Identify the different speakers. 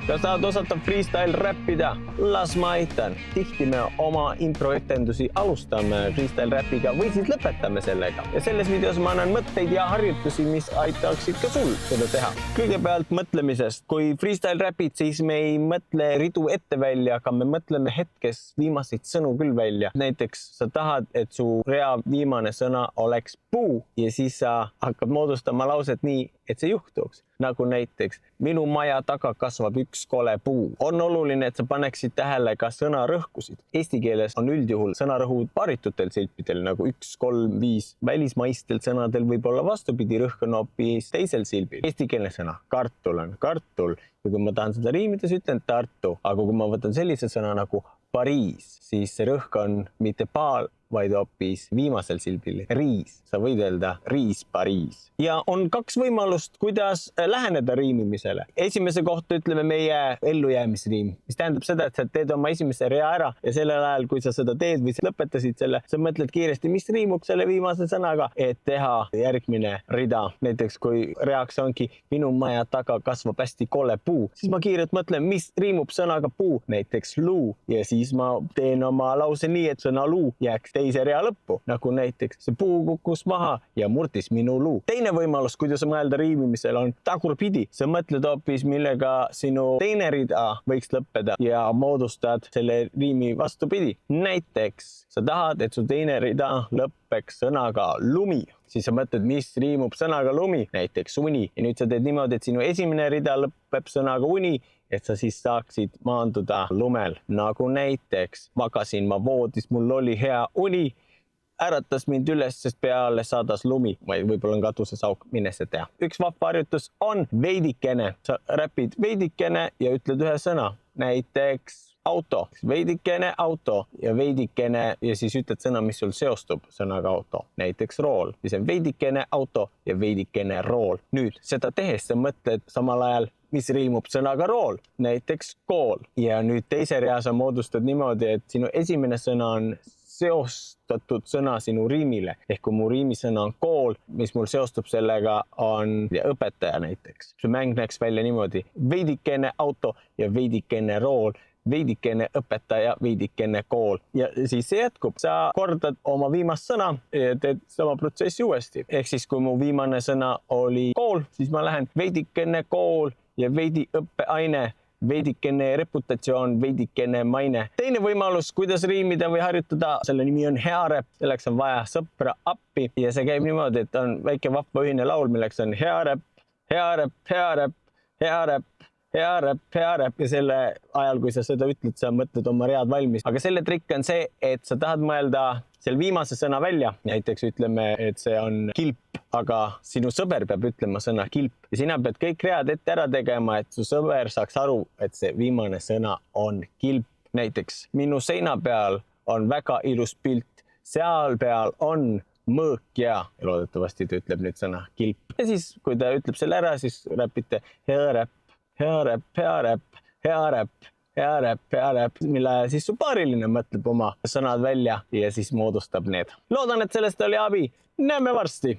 Speaker 1: Kas tahad osata freestyle räppida? Las ma aitan. Tihti me oma introetendusi alustame freestyle räpiga või siis lõpetame sellega. Ja selles videos ma annan mõtteid ja harjutusi, mis aitaksid ka sul seda teha. Kõigepealt mõtlemisest. Kui freestyle räpid, siis me ei mõtle ridu ette välja, aga me mõtleme hetkes viimaseid sõnu küll välja. Näiteks sa tahad, et su rea viimane sõna oleks puu ja siis sa hakkad moodustama lauset nii, et see juhtuks. Nagu näiteks, minu maja taga kasvab üks kole puu. On oluline, et sa paneksid tähele ka sõnarõhkusid. Eesti keeles on üldjuhul sõnarõhud paaritutel silpidel nagu 1, 3, 5. Välismaistel sõnadel võib olla vastupidi, rõhk on hoopis teisel silbil. Eestikeelne sõna, kartul on kartul. Ja kui ma tahan seda riimida, siis ütlen Tartu. Aga kui ma võtan sellise sõna nagu Pariis, siis see rõhk on mitte paal, vaid hoopis viimasel silbil riis. Sa võid öelda riis Pariis. Ja on 2 võimalust, kuidas läheneda riimimisele. Esimese kohta ütleme meie ellujäämisriim, mis tähendab seda, et sa teed oma esimese rea ära ja sellel ajal, kui sa seda teed või lõpetasid selle, sa mõtled kiiresti, mis riimub selle viimase sõnaga, et teha järgmine rida. Näiteks kui reaks ongi minu maja taga kasvab hästi kole puu, siis ma kiirelt mõtlen, mis riimub sõnaga puu, näiteks luu ja siis ma teen oma lause nii, et sõna luu jääks teise rea lõppu, nagu näiteks see puu kukkus maha ja murtis minu luu. Teine võimalus, kuidas mõelda riimimisel on tagurpidi. Sa mõtled hoopis, millega sinu teine rida võiks lõppeda ja moodustad selle riimi vastupidi. Näiteks sa tahad, et su teine rida lõppeks sõnaga lumi. Siis sa mõtled, mis riimub sõnaga lumi, näiteks uni. Ja nüüd sa teed niimoodi, et sinu esimene rida lõppeb sõnaga uni, et sa siis saaksid maanduda lumel. Nagu näiteks magasin ma voodis, mul oli hea uni, äratas mind üles, sest peale saadas lumi. Võib-olla on katuses auk, mine see teha. Üks vahva harjutus on veidikene. Sa räpid veidikene ja ütled ühe sõna, näiteks auto, veidikene auto ja veidikene ja siis ütled sõna, mis sul seostub sõnaga auto, näiteks rool. Siis on veidikene auto ja veidikene rool. Nüüd seda tehes sa mõtled samal ajal, mis riimub sõnaga rool, näiteks kool. Ja nüüd teise rea sa moodustad niimoodi, et sinu esimene sõna on seostatud sõna sinu riimile. Ehk kui mu riimisõna on kool, mis mul seostub sellega on õpetaja näiteks. See mäng näeks välja niimoodi, veidikene auto ja veidikene rool, veidikene õpetaja, veidikene kool. Ja siis see jätkub. Sa kordad oma viimast sõna ja teed sama protsessi uuesti. Ehk siis kui mu viimane sõna oli kool, siis ma lähen veidikene kool ja veidi õppeaine, veidikene reputatsioon, veidikene maine. Teine võimalus, kuidas riimida või harjutada, selle nimi on hea räpp. Selleks on vaja sõpra appi ja see käib niimoodi, et on väike vahva ühine laul, milleks on hea räpp, hea räpp, hea räpp, hea räpp. Hea räpp ja selle ajal, kui sa seda ütled, sa mõtled oma read valmis. Aga selle trikk on see, et sa tahad mõelda selle viimase sõna välja. Näiteks ütleme, et see on kilp, aga sinu sõber peab ütlema sõna kilp. Ja sina pead kõik read ette ära tegema, et su sõber saaks aru, et see viimane sõna on kilp. Näiteks minu seina peal on väga ilus pilt, seal peal on mõõk ja loodetavasti ta ütleb nüüd sõna kilp. Ja siis, kui ta ütleb selle ära, siis räpite hea räpp. Hea räpp, hea räpp, hea räpp, hea räpp, hea räpp, mille siis su paariline mõtleb oma sõnad välja ja siis moodustab need. Loodan, et sellest oli abi. Näeme varsti!